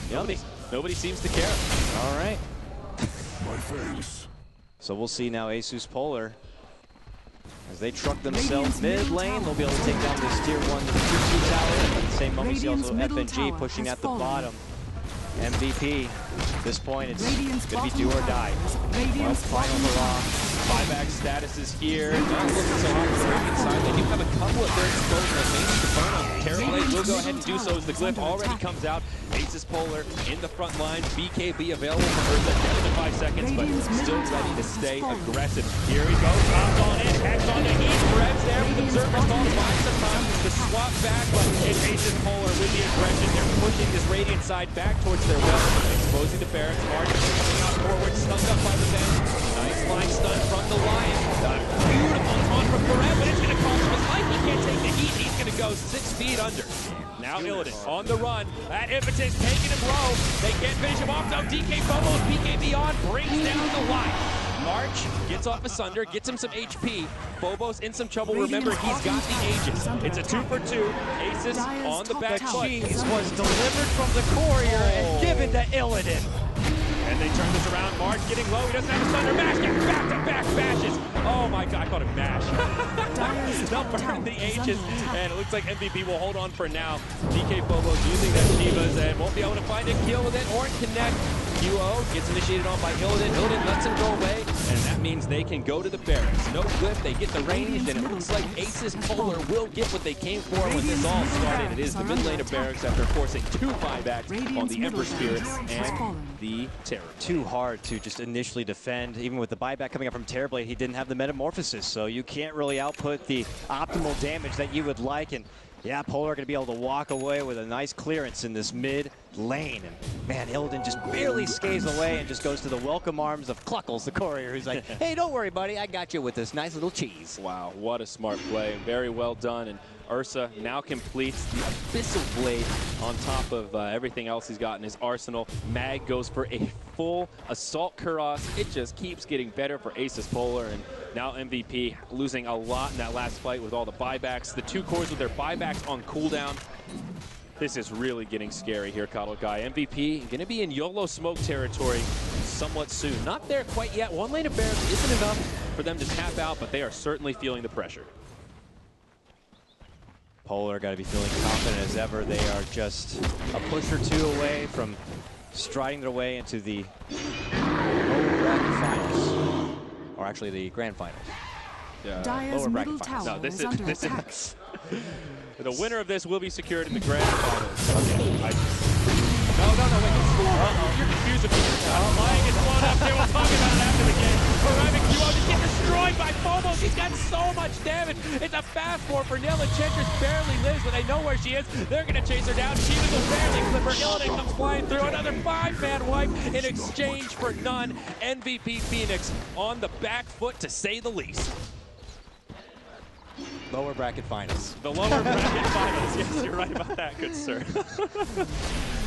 there. Nobody seems to care. All right. My thanks. So we'll see now ASUS Polar. As they truck themselves mid lane, they'll be able to take down this tier 1 to the tier 2 tower. At the same moment, you see also FNG pushing at the bottom. MVP. At this point, it's going to be do or die. Well, final hurrah. Buyback status is here. Not looking so hot for the Radiant side. They do have a couple of third exposure that may need to burn on. Terrorblade will go ahead and do so as the glyph already comes out. ASUS Polar in the front line. BKB available for Ursa down to 5 seconds, but still ready to stay aggressive. Here he goes. Drops on in. Hex on the heat. Revs there with Observer's call to buy some time to swap back, but it's ASUS Polar with the aggression. They're pushing this Radiant side back towards their well, exposing the Barracks. March coming out forward, stunned up by the bench. Nice line stun from the Lion. Beautiful taunt from Forever, but it's going to cost him his life. He can't take the heat. He's going to go 6 feet under. Now Illidan on the run. That impetus taking him low. They can't finish him off though. DK Phobos, BKB on, brings down the Lion. March gets off a Sunder, gets him some HP. Phobos in some trouble. Remember, he's got the Aegis. It's a 2 for 2. ASUS on the back foot. Cheese was delivered from the courier and given to Illidan. And they turn this around. March getting low. He doesn't have a Thunder Mash. Get back-to-back bashes. Oh my God, I caught him mash. They'll burn the Aegis, and it looks like MVP will hold on for now. DK Phobos using that Shivas and won't be able to find a kill with it or connect. QO gets initiated on by Illidan. Illidan lets him go away, and that means they can go to the Barracks. No glyph, they get the range, and it looks like ASUS Polar will get what they came for when this all started. It is the mid lane of Barracks after forcing 2 buybacks on the Emperor Spirits and the Terror. Too hard to just initially defend. Even with the buyback coming up from Terrorblade, he didn't have the Metamorphosis, so you can't really output the optimal damage that you would like. And yeah, Polar are going to be able to walk away with a nice clearance in this mid lane. And man, Illidan just barely skates away and just goes to the welcome arms of Cluckles, the courier, who's like, hey, don't worry, buddy. I got you with this nice little cheese. Wow, what a smart play. Very well done. And Ursa now completes the Abyssal Blade on top of everything else he's got in his arsenal. Mag goes for a full Assault Kuros. It just keeps getting better for ASUS Polar, and now MVP losing a lot in that last fight with all the buybacks. The 2 cores with their buybacks on cooldown. This is really getting scary here, Coddle Guy. MVP going to be in YOLO smoke territory somewhat soon. Not there quite yet. 1 lane of Barracks isn't enough for them to tap out, but they are certainly feeling the pressure. Polar got to be feeling confident as ever. They are just a push or 2 away from striding their way into the lower bracket finals, or actually the grand finals. Dire's lower bracket middle finals. tower No, this is under is attack. The winner of this will be secured in the grand finals. Okay. Wait. You're confused with me. Lion gets blown up there. We'll talk about it after the game. Arriving Duo just get destroyed by Phobos. He's got so much damage. It's a fast forward for Nil. Enchantress barely lives, but they know where she is. They're going to chase her down. Shivas will barely clip her. Illidan comes flying through. Another 5-man wipe in exchange for none. MVP Phoenix on the back foot, to say the least. Lower bracket finals. The lower bracket finals. Yes, you're right about that, good sir.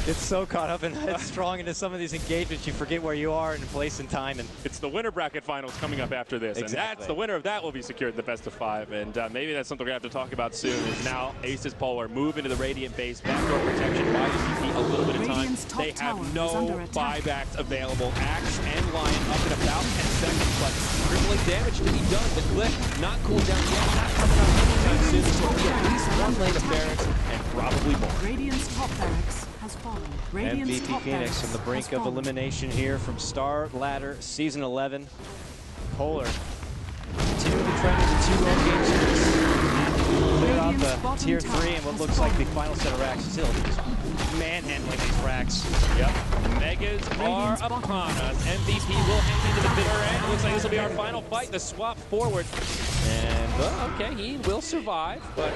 Get so caught up and headstrong into some of these engagements, you forget where you are in place and time. And it's the winner bracket finals coming up after this, exactly. And that's the winner of that will be secured the best of 5. And maybe that's something we're going to have to talk about soon. Is now ASUS Polar move into the Radiant base, backdoor protection, buy MVP a little bit of time. They have no buybacks available. Axe and Lion up in about 10 seconds, but crippling damage to be done. The Glyph not cooled down yet, not coming up anytime soon. So it'll be at least one lane of barracks and probably more. Radiant's top barracks has fallen. Radiant's MVP top Phoenix on the brink of elimination here from Starladder Season 11. Polar continuing to trend into 2 1 game series. Cleared off the tier 3 and what looks like the final set of racks. Still just manhandling these racks. Yep. Megas are upon us. MVP will hang into the bitter end. Looks like this will be our final fight. The swap forward. And, okay, he will survive, but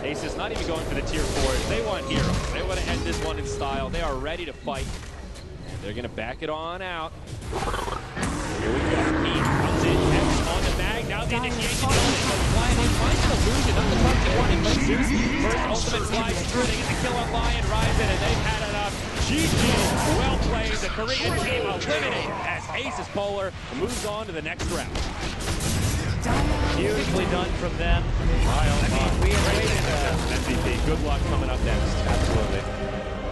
ASUS not even going for the tier 4s. They want heroes. They want to end this one in style. They are ready to fight. They're going to back it on out. Here we go. He comes in, X on the mag. Now the initiation element. But Lion finds an illusion. Not the touch he wanted, but Zeus first ultimate slides through. They get the kill on Lion, rise in, and they've had enough. GG, well played. The Korean team eliminated as ASUS Polar moves on to the next round. Beautifully done from them. We are waiting MVP. Good luck coming up next. Absolutely.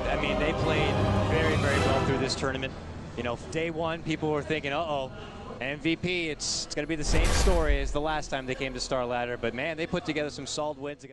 I mean, they played very, very well through this tournament. You know, day one, people were thinking, uh-oh, MVP, it's going to be the same story as the last time they came to Starladder. But, man, they put together some solid wins against